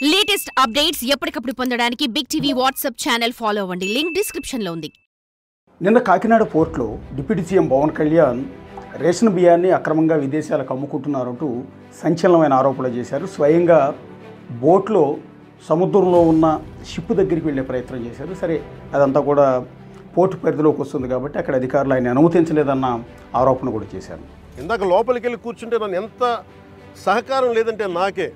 Latest updates ఎప్పటికప్పుడు పొందడానికి Big TV WhatsApp channel follow అవ్వండి. లింక్ డిస్క్రిప్షన్ లో ఉంది. నిన్న కాకినాడ పోర్టులో deputy CM Pawan Kalyan ration బియ్యాన్ని అక్రమంగా విదేశాలకు అమ్ముకుంటున్నారంటూ సంచలనమైన ఆరోపణలు చేశారు. స్వయంగా బోట్లో సముద్రంలో ఉన్న షిప్ దగ్గరికి వెళ్ళే ప్రయత్నం చేశారు. సరే, అదంతా కూడా పోర్టు పరిధిలోకి వస్తుంది కాబట్టి అక్కడ అధికారులు ఆయన అనుమతించలేదన్న ఆరోపణ కూడా చేశారు. ఇందాక లోపలికి వెళ్ళి కూర్చుంటే నన్ను ఎంత సహకారం లేదంటే నాకే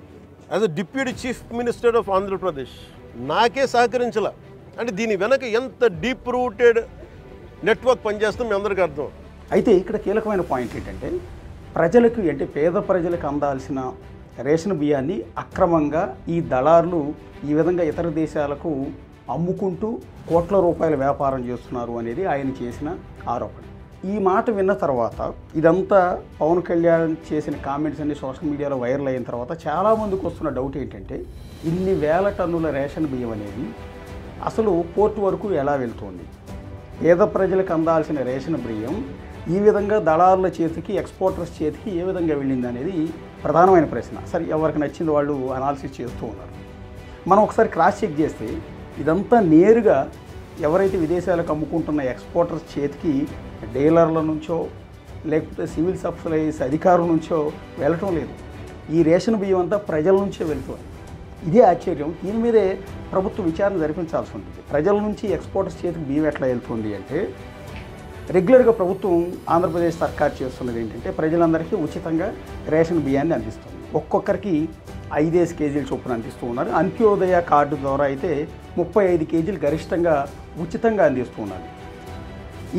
as a deputy chief minister of Andhra Pradesh నాకే సహకరించాల అంటే దీని వెనక ఎంత డీప్ రూటెడ్ నెట్వర్క్ పనిచేస్తుందో మీ అందరికీ అర్థం. అయితే ఇక్కడ కీలకమైన పాయింట్ ఏంటంటే ప్రజలకు అంటే పేద ప్రజలకు అందాల్సిన రేషన్ బియ్యాన్ని అక్రమంగా ఈ దళారులు ఈ విధంగా ఇతర దేశాలకు అమ్ముకుంటూ కోట్ల రూపాయల వ్యాపారం చేస్తున్నారు అనేది ఆయన చేసిన ఆరోపణ. ఈ మాట విన్న తర్వాత ఇదంతా పవన్ కళ్యాణ్ చేసిన కామెంట్స్ అన్ని సోషల్ మీడియాలో వైరల్ అయిన తర్వాత చాలామందికి వస్తున్న డౌట్ ఏంటంటే ఇన్ని వేల టన్నుల రేషన్ బియ్యం అనేది అసలు పోర్టు వరకు ఎలా వెళ్తుంది, పేద ప్రజలకు అందాల్సిన రేషన్ బియ్యం ఈ విధంగా దళారుల చేతికి ఎక్స్పోర్టర్స్ చేతికి ఏ విధంగా వెళ్ళింది అనేది ప్రధానమైన ప్రశ్న. సరే, ఎవరికి నచ్చింది వాళ్ళు అనాలిసిస్ చేస్తూ ఉన్నారు. మనం ఒకసారి క్రాస్ చెక్ చేస్తే ఇదంతా నేరుగా ఎవరైతే విదేశాలకు అమ్ముకుంటున్న ఎక్స్పోర్టర్స్ చేతికి డీలర్ల నుంచో లేకపోతే సివిల్ సప్లైస్ అధికారుల నుంచో వెళ్ళటం లేదు. ఈ రేషన్ బియ్యం అంతా ప్రజల నుంచే వెళ్తుంది. ఇదే ఆశ్చర్యం. దీని మీదే ప్రభుత్వం విచారణ జరిపించాల్సి ఉంటుంది. ప్రజల నుంచి ఎక్స్పోర్టర్స్ చేతికి బియ్యం ఎట్లా వెళ్తుంది అంటే రెగ్యులర్గా ప్రభుత్వం ఆంధ్రప్రదేశ్ సర్కార్ చేస్తున్నది ఏంటంటే ప్రజలందరికీ ఉచితంగా రేషన్ బియ్యాన్ని అందిస్తుంది. ఒక్కొక్కరికి 5 కేజీల చొప్పున అందిస్తూ ఉన్నారు. అంత్యోదయ కార్డు ద్వారా అయితే 35 కేజీలు గరిష్టంగా ఉచితంగా అందిస్తూ ఉన్నారు.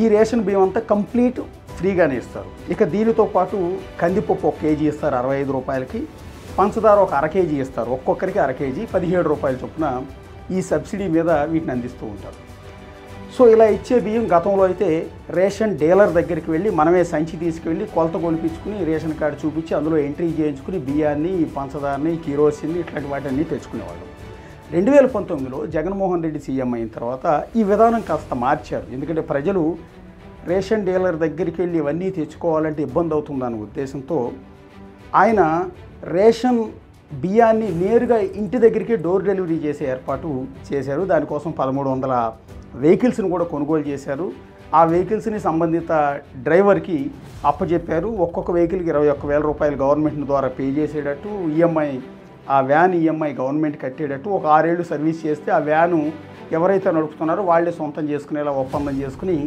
ఈ రేషన్ బియ్యం అంతా కంప్లీట్ ఫ్రీగానే ఇస్తారు. ఇక దీనితో పాటు కందిపప్పు 1 కేజీ ఇస్తారు 65 రూపాయలకి, పంచదార 1/2 కేజీ ఇస్తారు. ఒక్కొక్కరికి 1/2 కేజీ 17 రూపాయల చొప్పున ఈ సబ్సిడీ మీద వీటిని అందిస్తూ ఉంటారు. సో ఇలా ఇచ్చే బియ్యం గతంలో అయితే రేషన్ డీలర్ దగ్గరికి వెళ్ళి మనమే సంచి తీసుకువెళ్ళి కొలత కొలిపించుకుని రేషన్ కార్డు చూపించి అందులో ఎంట్రీ చేయించుకుని బియ్యాన్ని, పంచదారని, కిరోసిన్ని ఇట్లాంటి వాటిని తెచ్చుకునేవాళ్ళు. 2019లో జగన్మోహన్ రెడ్డి సీఎం అయిన తర్వాత ఈ విధానం కాస్త మార్చారు. ఎందుకంటే ప్రజలు రేషన్ డీలర్ దగ్గరికి వెళ్ళి ఇవన్నీ తెచ్చుకోవాలంటే ఇబ్బంది అవుతుందన్న ఉద్దేశంతో ఆయన రేషన్ బియ్యాన్ని నేరుగా ఇంటి దగ్గరికి డోర్ డెలివరీ చేసే ఏర్పాటు చేశారు. దానికోసం 1300 వెహికల్స్ని కూడా కొనుగోలు చేశారు. ఆ వెహికల్స్ని సంబంధిత డ్రైవర్కి అప్పచెప్పారు. ఒక్కొక్క వెహికల్కి 21,000 రూపాయలు గవర్నమెంట్ ద్వారా పే చేసేటట్టు, ఈఎంఐ ఆ వ్యాన్ ఈఎంఐ గవర్నమెంట్ కట్టేటట్టు, ఒక 6 ఏళ్ళు సర్వీస్ చేస్తే ఆ వ్యాను ఎవరైతే నడుపుతున్నారో వాళ్ళే సొంతం చేసుకునేలా ఒప్పందం చేసుకుని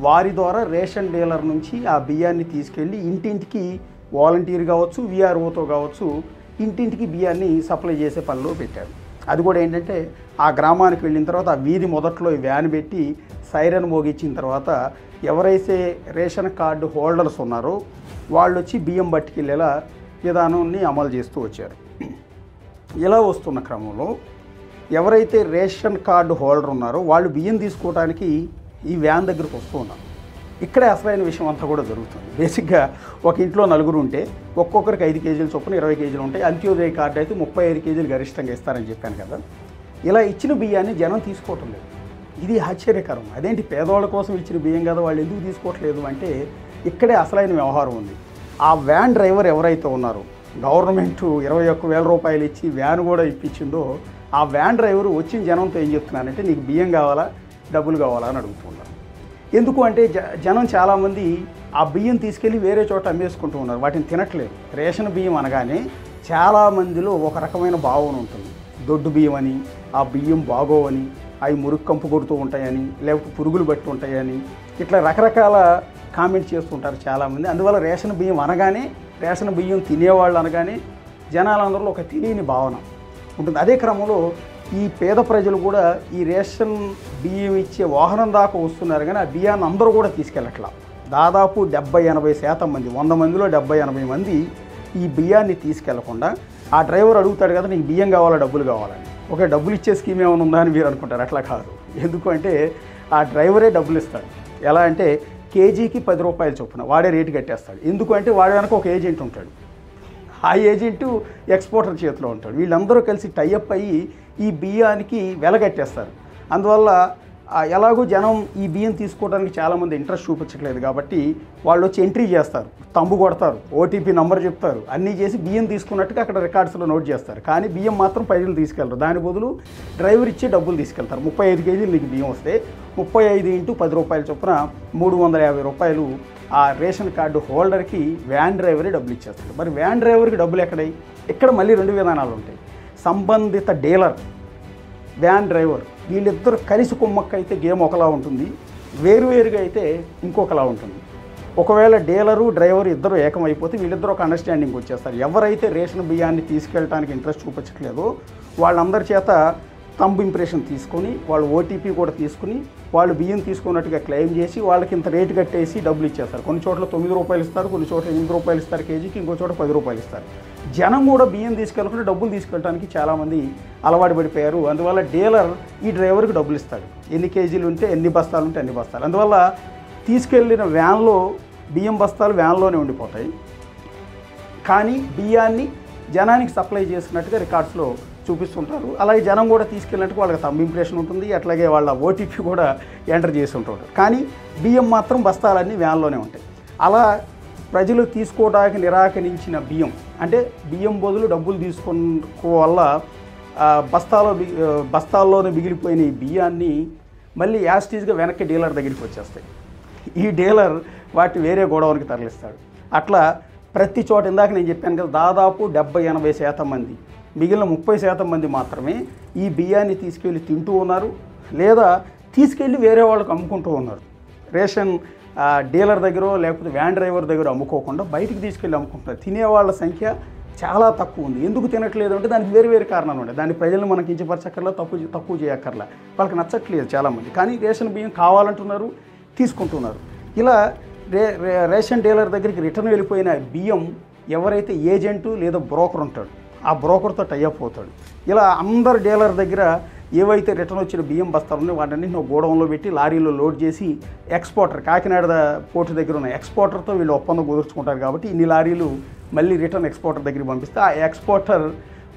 వారి ద్వారా రేషన్ డీలర్ నుంచి ఆ బియ్యాన్ని తీసుకెళ్ళి ఇంటింటికి వాలంటీర్ కావచ్చు, విఆర్ఓతో కావచ్చు ఇంటింటికి బియ్యాన్ని సప్లై చేసే పనిలో పెట్టారు. అది కూడా ఏంటంటే ఆ గ్రామానికి వెళ్ళిన తర్వాత ఆ వీధి మొదట్లో వ్యాన్ పెట్టి సైరన్ మోగించిన తర్వాత ఎవరైతే రేషన్ కార్డు హోల్డర్స్ ఉన్నారో వాళ్ళు వచ్చి బియ్యం పట్టుకెళ్ళేలా విధానాన్ని అమలు చేస్తూ వచ్చారు. ఇలా వస్తున్న క్రమంలో ఎవరైతే రేషన్ కార్డు హోల్డర్ ఉన్నారో వాళ్ళు బియ్యం తీసుకోవడానికి ఈ వ్యాన్ దగ్గరకు వస్తూ ఉన్నారు. ఇక్కడే అసలైన విషయం అంతా కూడా జరుగుతుంది. బేసిక్గా ఒక ఇంట్లో 4 ఉంటే ఒక్కొక్కరికి 5 కేజీల చొప్పున 20 కేజీలు ఉంటాయి. అంత్యోదయ కార్డు అయితే 35 కేజీలు గరిష్టంగా ఇస్తారని చెప్పాను కదా. ఇలా ఇచ్చిన బియ్యాన్ని జనం తీసుకోవటం లేదు. ఇది ఆశ్చర్యకరం. అదేంటి, పేదవాళ్ళ కోసం ఇచ్చిన బియ్యం కదా వాళ్ళు ఎందుకు తీసుకోవట్లేదు అంటే ఇక్కడే అసలైన వ్యవహారం ఉంది. ఆ వ్యాన్ డ్రైవర్ ఎవరైతే ఉన్నారో గవర్నమెంట్ 21,000 రూపాయలు ఇచ్చి వ్యాన్ కూడా ఇప్పించిందో ఆ వ్యాన్ డ్రైవరు వచ్చిన జనంతో ఏం చెప్తున్నానంటే నీకు బియ్యం కావాలా, డబ్బులు కావాలా అని అడుగుతున్నారు. ఎందుకు అంటే జనం చాలామంది ఆ బియ్యం తీసుకెళ్ళి వేరే చోట అమ్మేసుకుంటూ ఉన్నారు, వాటిని తినట్లేదు. రేషన్ బియ్యం అనగానే చాలామందిలో ఒక రకమైన భావన ఉంటుంది. దొడ్డు బియ్యం అని, ఆ బియ్యం బాగోవని, అవి మురుగు కంపు కొడుతూ ఉంటాయని, లేకపోతే పురుగులు బట్టి ఉంటాయని ఇట్లా రకరకాల కామెంట్ చేస్తుంటారు చాలామంది. అందువల్ల రేషన్ బియ్యం అనగానే, రేషన్ బియ్యం తినేవాళ్ళు అనగానే జనాలందరిలో ఒక తెలియని భావన ఉంటుంది. అదే క్రమంలో ఈ పేద ప్రజలు కూడా ఈ రేషన్ బియ్యం ఇచ్చే వాహనం దాకా వస్తున్నారు, కానీ ఆ బియ్యాన్ని అందరూ కూడా తీసుకెళ్ళట్లా. దాదాపు 70-80% మంది, 100 మందిలో 70-80 మంది ఈ బియ్యాన్ని తీసుకెళ్లకుండా ఆ డ్రైవర్ అడుగుతాడు కదా నీకు బియ్యం కావాలా, డబ్బులు కావాలని. ఓకే, డబ్బులు ఇచ్చే స్కీమ్ ఏమైనా ఉందా అని మీరు అనుకుంటారు. అట్లా కాదు. ఎందుకు అంటే ఆ డ్రైవరే డబ్బులు ఇస్తాడు. ఎలా అంటే కేజీకి 10 రూపాయల చొప్పున వాడే రేటు కట్టేస్తాడు. ఎందుకు అంటే వాడి వెనక ఒక ఏజెంట్ ఉంటాడు. ఆ ఏజెంటు ఎక్స్పోర్టర్ చేతిలో ఉంటాడు. వీళ్ళందరూ కలిసి టైఅప్ అయ్యి ఈ బియ్యానికి వెల కట్టేస్తారు. అందువల్ల ఎలాగో జనం ఈ బియ్యం తీసుకోవడానికి చాలామంది ఇంట్రెస్ట్ చూపించట్లేదు కాబట్టి వాళ్ళు వచ్చి ఎంట్రీ చేస్తారు, తంబు కొడతారు, ఓటీపీ నంబర్ చెప్తారు, అన్నీ చేసి బియ్యం తీసుకున్నట్టుగా అక్కడ రికార్డ్స్లో నోట్ చేస్తారు. కానీ బియ్యం మాత్రం ప్రజలు తీసుకెళ్తారు. దాని బదులు డ్రైవర్ ఇచ్చే డబ్బులు తీసుకెళ్తారు. 35 కేజీలు నీకు బియ్యం వస్తే 35 × 10 రూపాయల చొప్పున 350 రూపాయలు ఆ రేషన్ కార్డు హోల్డర్కి వ్యాన్ డ్రైవరే డబ్బులు ఇచ్చేస్తాడు. మరి వ్యాన్ డ్రైవర్కి డబ్బులు ఎక్కడై? ఇక్కడ మళ్ళీ 2 విధానాలు ఉంటాయి. సంబంధిత డీలర్, వ్యాన్ డ్రైవర్ వీళ్ళిద్దరు కలిసి కుమ్మక్కైతే గేమ్ ఒకలా ఉంటుంది, వేరువేరుగా అయితే ఇంకొకలా ఉంటుంది. ఒకవేళ డీలరు డ్రైవరు ఇద్దరు ఏకమైపోతే వీళ్ళిద్దరూ ఒక అండర్స్టాండింగ్ వచ్చేస్తారు. ఎవరైతే రేషన్ బియ్యాన్ని తీసుకెళ్ళడానికి ఇంట్రెస్ట్ చూపించట్లేదో వాళ్ళందరి చేత తంబు ఇంప్రెషన్ తీసుకొని వాళ్ళు ఓటీపీ కూడా తీసుకుని వాళ్ళు బియ్యం తీసుకున్నట్టుగా క్లెయిమ్ చేసి వాళ్ళకి ఇంత రేటు కట్టేసి డబ్బులు ఇచ్చేస్తారు. కొన్ని చోట్ల 9 రూపాయలు ఇస్తారు, కొన్ని చోట్ల 8 రూపాయలు ఇస్తారు కేజీకి, ఇంకో చోట 10 రూపాయలు ఇస్తారు. జనం కూడా బియ్యం తీసుకెళ్ళకుండా డబ్బులు తీసుకెళ్ళడానికి చాలామంది అలవాటు పడిపోయారు. అందువల్ల డీలర్ ఈ డ్రైవర్కి డబ్బులు ఇస్తాడు. ఎన్ని కేజీలు ఉంటే ఎన్ని బస్తాలు ఉంటే అన్ని బస్తాలు. అందువల్ల తీసుకెళ్ళిన వ్యాన్లో బియ్యం బస్తాలు వ్యాన్లోనే ఉండిపోతాయి, కానీ బియ్యాన్ని జనానికి సప్లై చేసినట్టుగా రికార్డ్స్లో చూపిస్తుంటారు. అలాగే జనం కూడా తీసుకెళ్ళినట్టుగా వాళ్ళకి తంబు ఇంప్రెషన్ ఉంటుంది, అట్లాగే వాళ్ళ ఓటీపీ కూడా ఎంటర్ చేసి ఉంటుంటారు. కానీ బియ్యం మాత్రం బస్తాలన్నీ వ్యాన్లోనే ఉంటాయి. అలా ప్రజలు తీసుకోవడానికి నిరాకరించిన బియ్యం, అంటే బియ్యం బదులు డబ్బులు తీసుకోవల్ల బస్తాల్లోనే మిగిలిపోయిన ఈ బియ్యాన్ని మళ్ళీ యాస్టీజ్గా వెనక్కి డీలర్ దగ్గరికి వచ్చేస్తాయి. ఈ డీలర్ వాటిని వేరే గోడౌన్కి తరలిస్తాడు. అట్లా ప్రతి చోట ఇందాక నేను చెప్పాను కదా, దాదాపు 70-80% మంది, మిగిలిన 30% మంది మాత్రమే ఈ బియ్యాన్ని తీసుకెళ్ళి తింటూ ఉన్నారు, లేదా తీసుకెళ్ళి వేరే వాళ్ళకి అమ్ముకుంటూ ఉన్నారు. రేషన్ డీలర్ దగ్గర లేకపోతే వ్యాన్ డ్రైవర్ దగ్గర అమ్ముకోకుండా బయటికి తీసుకెళ్ళి అమ్ముకుంటున్నారు. తినేవాళ్ళ సంఖ్య చాలా తక్కువ ఉంది. ఎందుకు తినట్లేదు అంటే దానికి వేరు వేరు కారణాలు ఉంటాయి. దాని ప్రజలను మనకి కించపరచక్కర్లా, తక్కువ చేయక్కర్లా, వాళ్ళకి నచ్చట్లేదు చాలామంది. కానీ రేషన్ బియ్యం కావాలంటున్నారు, తీసుకుంటున్నారు. ఇలా రేషన్ డీలర్ దగ్గరికి రిటర్న్ వెళ్ళిపోయిన బియ్యం ఎవరైతే ఏజెంటు లేదా బ్రోకర్ ఉంటాడు, ఆ బ్రోకర్తో టైఅప్ అవుతాడు. ఇలా అందరు డీలర్ దగ్గర ఏవైతే రిటర్న్ వచ్చిన బియ్యం బస్తాలు ఉన్నాయో వాటిని గోడౌన్లో పెట్టి లారీలో లోడ్ చేసి ఎక్స్పోర్టర్, కాకినాడ పోర్టు దగ్గర ఉన్న ఎక్స్పోర్టర్తో వీళ్ళు ఒప్పందం కుదుర్చుకుంటారు. కాబట్టి ఇన్ని లారీలు మళ్ళీ రిటర్న్ ఎక్స్పోర్టర్ దగ్గరికి పంపిస్తే ఆ ఎక్స్పోర్టర్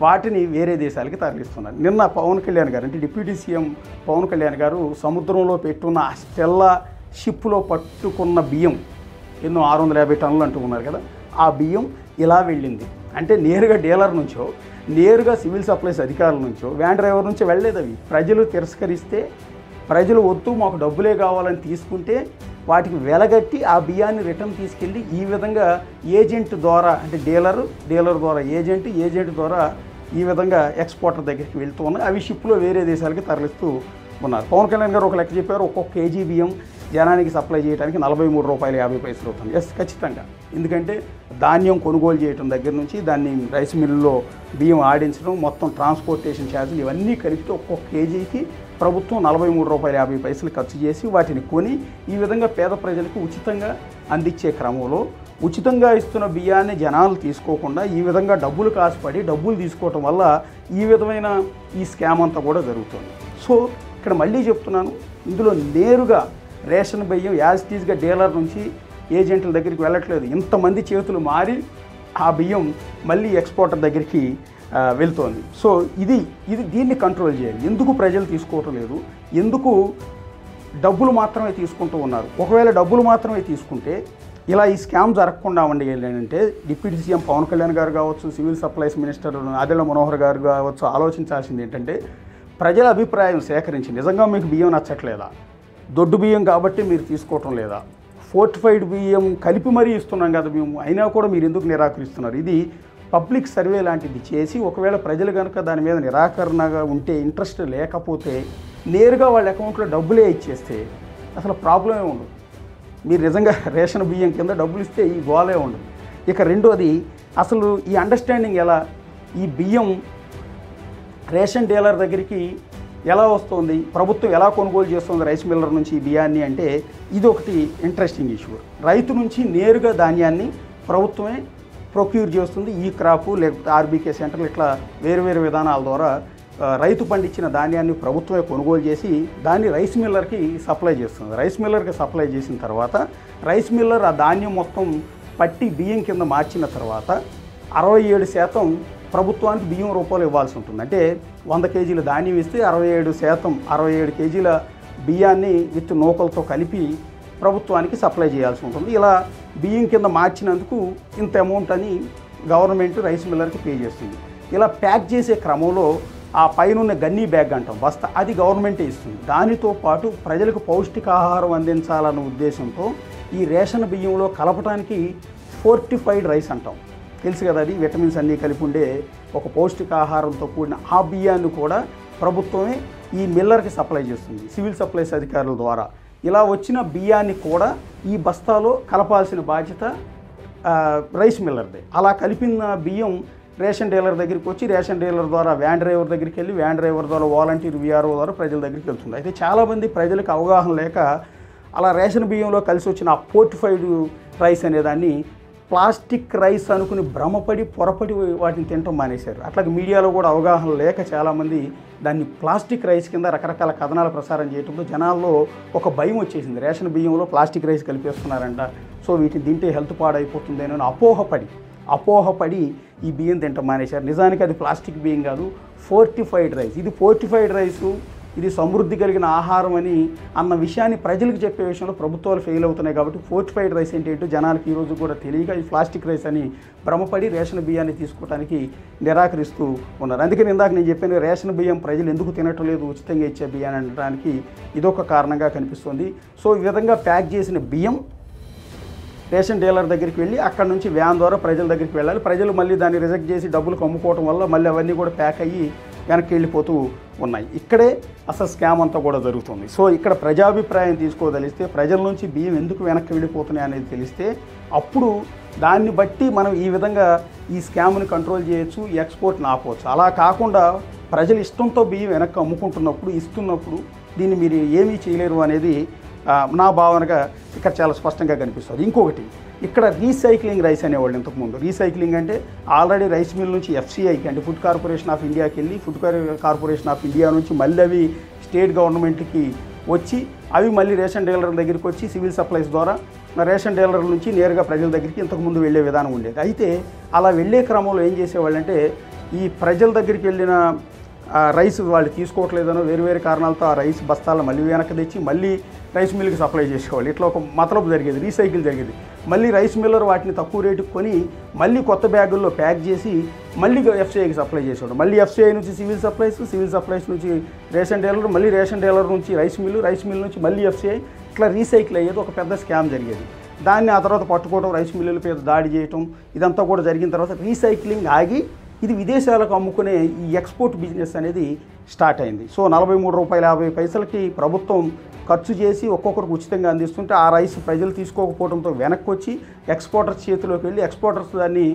వాటిని వేరే దేశాలకి తరలిస్తున్నారు. నిన్న పవన్ కళ్యాణ్ గారు, అంటే డిప్యూటీ సీఎం పవన్ కళ్యాణ్ గారు సముద్రంలో పెట్టున్న ఆ స్టెల్లా షిప్లో పట్టుకున్న బియ్యం ఎన్నో 650 టన్నులు అంటున్నారు కదా, ఆ బియ్యం ఇలా వెళ్ళింది. అంటే నేరుగా డీలర్ నుంచో, నేరుగా సివిల్ సప్లైస్ అధికారుల నుంచో, వ్యాన్ డ్రైవర్ నుంచో వెళ్ళలేదు. అవి ప్రజలు తిరస్కరిస్తే, ప్రజలు వద్దు మాకు డబ్బులే కావాలని తీసుకుంటే వాటికి వెలగట్టి ఆ బియ్యాన్ని రిటర్న్ తీసుకెళ్ళి ఈ విధంగా ఏజెంట్ ద్వారా, అంటే డీలర్ ద్వారా ఏజెంట్ ద్వారా ఈ విధంగా ఎక్స్పోర్టర్ దగ్గరికి వెళ్తూ ఉన్నాయి. అవి షిప్లో వేరే దేశాలకి తరలిస్తూ ఉన్నారు. పవన్ కళ్యాణ్ గారు ఒక లెక్క చెప్పారు, ఒక్కొక్క కేజీ బియ్యం జనానికి సప్లై చేయడానికి 43 రూపాయలు 50 పైసలు అవుతుంది. ఎస్, ఖచ్చితంగా. ఎందుకంటే ధాన్యం కొనుగోలు చేయడం దగ్గర నుంచి దాన్ని రైస్ మిల్లులో బియ్యం ఆడించడం, మొత్తం ట్రాన్స్పోర్టేషన్ ఛార్జీలు ఇవన్నీ కలిపితే ఒక్కొక్క కేజీకి ప్రభుత్వం 43 రూపాయలు 50 పైసలు ఖర్చు చేసి వాటిని కొని ఈ విధంగా పేద ప్రజలకు ఉచితంగా అందించే క్రమంలో ఉచితంగా ఇస్తున్న బియ్యాన్ని జనాలు తీసుకోకుండా ఈ విధంగా డబ్బులు కాసుపడి డబ్బులు తీసుకోవటం వల్ల ఈ విధమైన ఈ స్కామ్ అంతా కూడా జరుగుతుంది. సో ఇక్కడ మళ్ళీ చెప్తున్నాను, ఇందులో నేరుగా రేషన్ బియ్యం యాజిటీస్గా డీలర్ నుంచి ఏజెంట్ల దగ్గరికి వెళ్ళట్లేదు. ఇంతమంది చేతులు మారి ఆ బియ్యం మళ్ళీ ఎక్స్పోర్టర్ దగ్గరికి వెళ్తోంది. సో ఇది దీన్ని కంట్రోల్ చేయాలి. ఎందుకు ప్రజలు తీసుకోవటం లేదు, ఎందుకు డబ్బులు మాత్రమే తీసుకుంటూ ఉన్నారు? ఒకవేళ డబ్బులు మాత్రమే తీసుకుంటే ఇలా ఈ స్కామ్ జరగకుండా ఉండేంటే డిప్యూటీ సీఎం పవన్ కళ్యాణ్ గారు కావచ్చు, సివిల్ సప్లైస్ మినిస్టర్ ఆదిల మనోహర్ గారు కావచ్చు, ఆలోచించాల్సింది ఏంటంటే ప్రజల అభిప్రాయం సేకరించి నిజంగా మీకు బియ్యం నచ్చట్లేదా, దొడ్డు బియ్యం కాబట్టి మీరు తీసుకోవటం లేదా, ఫోర్టిఫైడ్ బియ్యం కలిపి మరీ ఇస్తున్నాం కదా మేము, అయినా కూడా మీరు ఎందుకు నిరాకరిస్తున్నారు? ఇది పబ్లిక్ సర్వే లాంటిది చేసి ఒకవేళ ప్రజలు కనుక దాని మీద నిరాకరణగా ఉంటే, ఇంట్రెస్ట్ లేకపోతే నేరుగా వాళ్ళ అకౌంట్లో డబ్బులే ఇచ్చేస్తే అసలు ప్రాబ్లమే ఉండదు. మీరు నిజంగా రేషన్ బియ్యం కింద డబ్బులు ఇస్తే ఈ గోలే ఉండదు. ఇక రెండోది, అసలు ఈ అండర్స్టాండింగ్ ఎలా, ఈ బియ్యం రేషన్ డీలర్ దగ్గరికి ఎలా వస్తుంది, ప్రభుత్వం ఎలా కొనుగోలు చేస్తుంది రైస్ మిల్లర్ నుంచి ఈ బియ్యాన్ని అంటే ఇది ఒకటి ఇంట్రెస్టింగ్ ఇష్యూ. రైతు నుంచి నేరుగా ధాన్యాన్ని ప్రభుత్వమే ప్రొక్యూర్ చేస్తుంది. ఈ క్రాపు లేకపోతే ఆర్బీకే సెంటర్లు ఇట్లా వేరు విధానాల ద్వారా రైతు పండించిన ధాన్యాన్ని ప్రభుత్వమే కొనుగోలు చేసి దాన్ని రైస్ మిల్లర్కి సప్లై చేస్తుంది. రైస్ మిల్లర్కి సప్లై చేసిన తర్వాత రైస్ మిల్లర్ ఆ ధాన్యం మొత్తం పట్టి బియ్యం కింద మార్చిన తర్వాత 67% ప్రభుత్వానికి బియ్యం రూపాయలు ఇవ్వాల్సి ఉంటుంది. అంటే 100 కేజీల ధాన్యం ఇస్తే 67 కేజీల బియ్యాన్ని విత్ నూకలతో కలిపి ప్రభుత్వానికి సప్లై చేయాల్సి ఉంటుంది. ఇలా బియ్యం కింద మార్చినందుకు ఇంత అమౌంట్ అని గవర్నమెంట్ రైస్ మిల్లర్కి పే చేస్తుంది. ఇలా ప్యాక్ చేసే క్రమంలో ఆ పైన గన్నీ బ్యాగ్ అంటాం బస్తా, అది గవర్నమెంటే ఇస్తుంది. దానితో పాటు ప్రజలకు పౌష్టికాహారం అందించాలన్న ఉద్దేశంతో ఈ రేషన్ బియ్యంలో కలపడానికి ఫోర్టిఫైడ్ రైస్ అంటాం, తెలుసు కదా, అది విటమిన్స్ అన్నీ కలిపి ఉండే ఒక పౌష్టికాహారంతో కూడిన ఆ బియ్యాన్ని కూడా ప్రభుత్వమే ఈ మిల్లర్కి సప్లై చేస్తుంది సివిల్ సప్లైస్ అధికారుల ద్వారా. ఇలా వచ్చిన బియ్యాన్ని కూడా ఈ బస్తాలో కలపాల్సిన బాధ్యత రైస్ మిల్లర్దే. అలా కలిపిన బియ్యం రేషన్ డీలర్ దగ్గరికి వచ్చి రేషన్ డీలర్ ద్వారా వ్యాన్ డ్రైవర్ దగ్గరికి వెళ్ళి వ్యాన్ డ్రైవర్ ద్వారా వాలంటీర్ విఆర్ఓ ద్వారా ప్రజల దగ్గరికి వెళ్తుంది. అయితే చాలామంది ప్రజలకు అవగాహన లేక అలా రేషన్ బియ్యంలో కలిసి వచ్చిన ఆ ఫోర్టిఫైడ్ రైస్ అనేదాన్ని ప్లాస్టిక్ రైస్ అనుకుని భ్రమపడి పొరపడి వాటిని తినటం మానేశారు. అట్లాగే మీడియాలో కూడా అవగాహన లేక చాలామంది దాన్ని ప్లాస్టిక్ రైస్ కింద రకరకాల కథనాలు ప్రసారం చేయడంతో జనాల్లో ఒక భయం వచ్చేసింది. రేషన్ బియ్యంలో ప్లాస్టిక్ రైస్ కలిపేస్తున్నారంట, సో వీటిని తింటే హెల్త్ పాడైపోతుందేనో అపోహపడి ఈ బియ్యం తింటం మానేశారు. నిజానికి అది ప్లాస్టిక్ బియ్యం కాదు, ఫోర్టిఫైడ్ రైస్. ఇది ఫోర్టిఫైడ్ రైసు, ఇది సమృద్ధి కలిగిన ఆహారం అని అన్న విషయాన్ని ప్రజలకు చెప్పే విషయంలో ప్రభుత్వాలు ఫెయిల్ అవుతున్నాయి. కాబట్టి ఫోర్టిఫైడ్ రైస్ ఏంటంటే జనాలకు ఈరోజు కూడా తెలియక ఈ ప్లాస్టిక్ రైస్ అని భ్రమపడి రేషన్ బియ్యాన్ని తీసుకోవడానికి నిరాకరిస్తూ ఉన్నారు. అందుకని ఇందాక నేను చెప్పాను, రేషన్ బియ్యం ప్రజలు ఎందుకు తినటం లేదు, ఉచితంగా ఇచ్చే బియ్యాన్ని అనడానికి ఇదొక కారణంగా కనిపిస్తుంది. సో ఈ విధంగా ప్యాక్ చేసిన బియ్యం రేషన్ డీలర్ దగ్గరికి వెళ్ళి అక్కడ నుంచి వ్యాన్ ద్వారా ప్రజల దగ్గరికి వెళ్ళాలి. ప్రజలు మళ్ళీ దాన్ని రిజెక్ట్ చేసి డబ్బులు కమ్ముకోవడం వల్ల మళ్ళీ అవన్నీ కూడా ప్యాక్ అయ్యి వెనక్కి వెళ్ళిపోతూ ఉన్నాయి. ఇక్కడే అసలు స్కామ్ అంతా కూడా జరుగుతుంది. సో ఇక్కడ ప్రజాభిప్రాయం తీసుకోదలిస్తే, ప్రజల నుంచి బియ్యం ఎందుకు వెనక్కి వెళ్ళిపోతున్నాయి అనేది తెలిస్తే అప్పుడు దాన్ని బట్టి మనం ఈ విధంగా ఈ స్కామ్ని కంట్రోల్ చేయొచ్చు, ఈ ఎక్స్పోర్ట్ని ఆపవచ్చు. అలా కాకుండా ప్రజలు ఇష్టంతో బియ్యం వెనక్కి అమ్ముకుంటున్నప్పుడు, ఇస్తున్నప్పుడు దీన్ని మీరు ఏమీ చేయలేరు అనేది నా భావనగా ఇక్కడ చాలా స్పష్టంగా కనిపిస్తుంది. ఇంకొకటి, ఇక్కడ రీసైక్లింగ్ రైస్ అనేవాళ్ళు ఇంతకుముందు. రీసైక్లింగ్ అంటే ఆల్రెడీ రైస్ మిల్ నుంచి ఎఫ్సిఐకి అంటే ఫుడ్ కార్పొరేషన్ ఆఫ్ ఇండియాకి వెళ్ళి ఫుడ్ కార్పొరేషన్ ఆఫ్ ఇండియా నుంచి మళ్ళీ అవి స్టేట్ గవర్నమెంట్కి వచ్చి అవి మళ్ళీ రేషన్ డీలర్ల దగ్గరికి వచ్చి సివిల్ సప్లైస్ ద్వారా రేషన్ డీలర్ల నుంచి నేరుగా ప్రజల దగ్గరికి ఇంతకుముందు వెళ్ళే విధానం ఉండేది. అయితే అలా వెళ్ళే క్రమంలో ఏం చేసేవాళ్ళంటే ఈ ప్రజల దగ్గరికి వెళ్ళిన రైస్ వాళ్ళు తీసుకోవట్లేదనో వేరు కారణాలతో ఆ రైస్ బస్తాలను మళ్ళీ వెనక్కి తెచ్చి మళ్ళీ రైస్ మిల్కి సప్లై చేసేవాళ్ళు. ఇట్లా ఒక మతలబు జరిగేది, రీసైకిల్ జరిగేది. మళ్ళీ రైస్ మిల్లర్ వాటిని తక్కువ రేటుకు కొని మళ్ళీ కొత్త బ్యాగుల్లో ప్యాక్ చేసి మళ్ళీ ఎఫ్సిఐకి సప్లై చేసేవాడు. మళ్ళీ ఎఫ్సిఐ నుంచి సివిల్ సప్లైస్ నుంచి రేషన్ డీలర్, మళ్ళీ రేషన్ డీలర్ నుంచి రైస్ మిల్ నుంచి మళ్ళీ ఎఫ్సిఐ, ఇట్లా రీసైకిల్ అయ్యేది. ఒక పెద్ద స్కామ్ జరిగేది. దాన్ని ఆ తర్వాత పట్టుకోవడం, రైస్ మిల్లుల మీద దాడి చేయటం, ఇదంతా కూడా జరిగిన తర్వాత రీసైక్లింగ్ ఆగి ఇది విదేశాలకు అమ్ముకునే ఈ ఎక్స్పోర్ట్ బిజినెస్ అనేది స్టార్ట్ అయింది. సో ₹43.50 ప్రభుత్వం ఖర్చు చేసి ఒక్కొక్కరికి ఉచితంగా అందిస్తుంటే ఆ రైస్ ప్రజలు తీసుకోకపోవడంతో వెనక్కి వచ్చి ఎక్స్పోర్టర్స్ చేతిలోకి వెళ్ళి ఎక్స్పోర్టర్స్ దాన్ని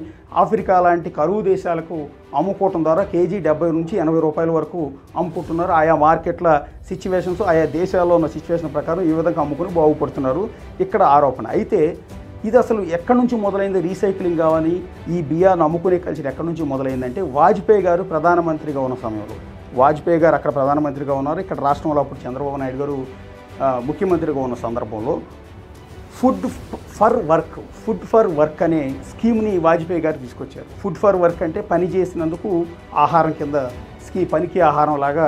ఆఫ్రికా లాంటి కరువు దేశాలకు అమ్ముకోవడం ద్వారా కేజీ ₹70 నుంచి ₹80 వరకు అమ్ముకుంటున్నారు. ఆయా మార్కెట్ల సిచ్యువేషన్స్, ఆయా దేశాల్లో ఉన్న సిచ్యువేషన్ ప్రకారం ఈ విధంగా అమ్ముకుని బాగుపడుతున్నారు ఇక్కడ ఆరోపణ. అయితే ఇది అసలు ఎక్కడి నుంచి మొదలైంది రీసైక్లింగ్ కావని ఈ బియ్యాన్ని అమ్ముకునే కల్చర్ ఎక్కడి నుంచి మొదలైందంటే వాజ్పేయి గారు ప్రధానమంత్రిగా ఉన్న సమయంలో. వాజ్పేయి గారు అక్కడ ప్రధానమంత్రిగా ఉన్నారు, ఇక్కడ రాష్ట్రంలో అప్పుడు చంద్రబాబు నాయుడు గారు ముఖ్యమంత్రిగా ఉన్న సందర్భంలో ఫుడ్ ఫర్ వర్క్ అనే స్కీమ్ని వాజ్పేయి గారు తీసుకొచ్చారు. ఫుడ్ ఫర్ వర్క్ అంటే పని చేసినందుకు ఆహారం కింద పనికి ఆహారం లాగా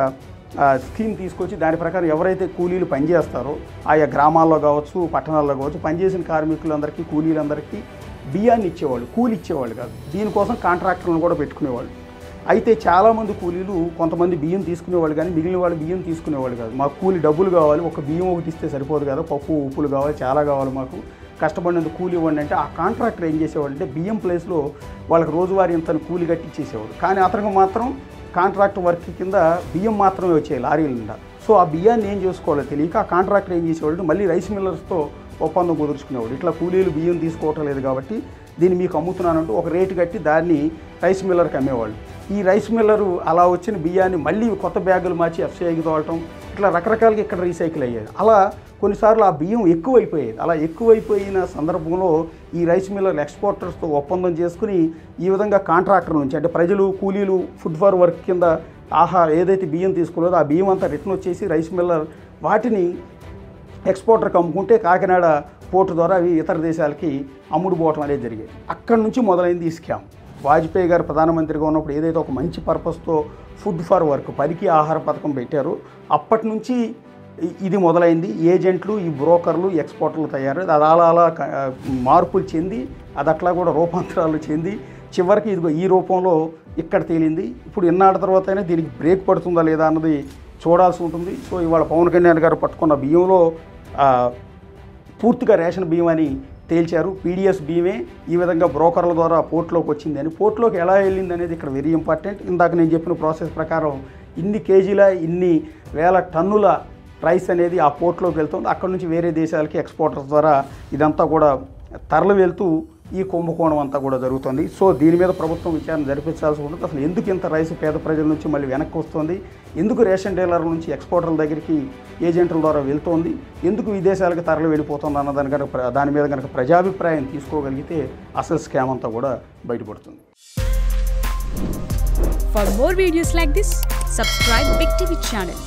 స్కీమ్ తీసుకొచ్చి దాని ప్రకారం ఎవరైతే కూలీలు పనిచేస్తారో ఆయా గ్రామాల్లో కావచ్చు, పట్టణాల్లో కావచ్చు, పనిచేసిన కార్మికులందరికీ, కూలీలందరికీ బియ్యాన్ని ఇచ్చేవాళ్ళు, కూలి ఇచ్చేవాళ్ళు కాదు. దీనికోసం కాంట్రాక్టర్లను కూడా పెట్టుకునేవాళ్ళు. అయితే చాలామంది కూలీలు కొంతమంది బియ్యం తీసుకునేవాళ్ళు, కానీ మిగిలిన వాళ్ళు బియ్యం తీసుకునేవాళ్ళు కాదు. మాకు కూలి డబ్బులు కావాలి, ఒక బియ్యం ఒకటి ఇస్తే సరిపోదు కదా, పప్పు ఉప్పులు కావాలి, చాలా కావాలి, మాకు కష్టపడినందుకు కూలి ఇవ్వండి అంటే ఆ కాంట్రాక్టర్ ఏం చేసేవాడు అంటే బియ్యం ప్లేస్లో వాళ్ళకి రోజువారీ ఇంత కూలి కట్టించేసేవాడు. కానీ అతనికి మాత్రం కాంట్రాక్ట్ వర్క్ కింద బియ్యం మాత్రమే వచ్చాయి లారీల నిండా. సో ఆ బియ్యాన్ని ఏం చేసుకోవాలో తెలియక ఆ కాంట్రాక్టర్ ఏం చేసేవాడు, మళ్ళీ రైస్ మిల్లర్స్తో ఒప్పందం కుదుర్చుకునేవాడు. ఇట్లా కూలీలు బియ్యం తీసుకోవటం లేదు కాబట్టి దీన్ని మీకు అమ్ముతున్నానంటూ ఒక రేటు కట్టి దాన్ని రైస్ మిల్లర్కి అమ్మేవాళ్ళు. ఈ రైస్ మిల్లరు అలా వచ్చిన బియ్యాన్ని మళ్ళీ కొత్త బ్యాగులు మార్చి ఎఫ్సిఐకి తోలటం, ఇట్లా రకరకాలుగా ఇక్కడ రీసైకిల్ అయ్యేది. అలా కొన్నిసార్లు ఆ బియ్యం ఎక్కువైపోయేది. అలా ఎక్కువైపోయిన సందర్భంలో ఈ రైస్ మిల్లర్ ఎక్స్పోర్టర్స్తో ఒప్పందం చేసుకుని ఈ విధంగా కాంట్రాక్టర్ నుంచి అంటే ప్రజలు కూలీలు ఫుడ్ ఫర్ వర్క్ కింద ఏదైతే బియ్యం తీసుకున్నదో ఆ బియ్యం అంతా రిటర్న్ వచ్చేసి రైస్ మిల్లర్ వాటిని ఎక్స్పోర్టర్కి అమ్ముకుంటే కాకినాడ పోర్టు ద్వారా అవి ఇతర దేశాలకి అమ్ముడు పోవటం అనేది జరిగేది. అక్కడి నుంచి మొదలైంది ఈ స్కామ్. వాజ్పేయి గారు ప్రధానమంత్రిగా ఉన్నప్పుడు ఏదైతే ఒక మంచి పర్పస్తో ఫుడ్ ఫర్ వర్క్ పనికి ఆహార పథకం పెట్టారో అప్పటి నుంచి ఇది మొదలైంది. ఏజెంట్లు, ఈ బ్రోకర్లు, ఎక్స్పోర్టర్లు తయారు. అది అలా మార్పులు చెంది అది అట్లా కూడా రూపాంతరాలు చెంది చివరికి ఇదిగో ఈ రూపంలో ఇక్కడ తేలింది. ఇప్పుడు ఇన్నాళ్ళ తర్వాత అయినా దీనికి బ్రేక్ పడుతుందా లేదా అన్నది చూడాల్సి ఉంటుంది. సో ఇవాళ పవన్ కళ్యాణ్ గారు పట్టుకున్న బియ్యంలో పూర్తిగా రేషన్ బియ్యం అని తేల్చారు. పీడిఎస్ బియ్యమే ఈ విధంగా బ్రోకర్ల ద్వారా పోర్ట్లోకి వచ్చింది అని. పోర్ట్లోకి ఎలా వెళ్ళింది అనేది ఇక్కడ వెరీ ఇంపార్టెంట్. ఇందాక నేను చెప్పిన ప్రాసెస్ ప్రకారం ఇన్ని కేజీల ఇన్ని వేల టన్నుల రైస్ అనేది ఆ పోర్ట్లోకి వెళ్తుంది. అక్కడ నుంచి వేరే దేశాలకి ఎక్స్పోర్టర్స్ ద్వారా ఇదంతా కూడా తరలి వెళ్తూ ఈ కుంభకోణం అంతా కూడా జరుగుతుంది. సో దీని మీద ప్రభుత్వం విచారణ జరిపించాల్సి ఉంటుంది. అసలు ఎందుకు ఇంత రైస్ పేద ప్రజల నుంచి మళ్ళీ వెనక్కి వస్తుంది, ఎందుకు రేషన్ డీలర్ల నుంచి ఎక్స్పోర్టర్ల దగ్గరికి ఏజెంట్ల ద్వారా వెళ్తోంది, ఎందుకు విదేశాలకు తరలి వెళ్ళిపోతుంది అన్న దాని మీద కనుక ప్రజాభిప్రాయం తీసుకోగలిగితే అసలు స్కామ్ అంతా కూడా బయటపడుతుంది. For more videos like this, subscribe Big TV channel.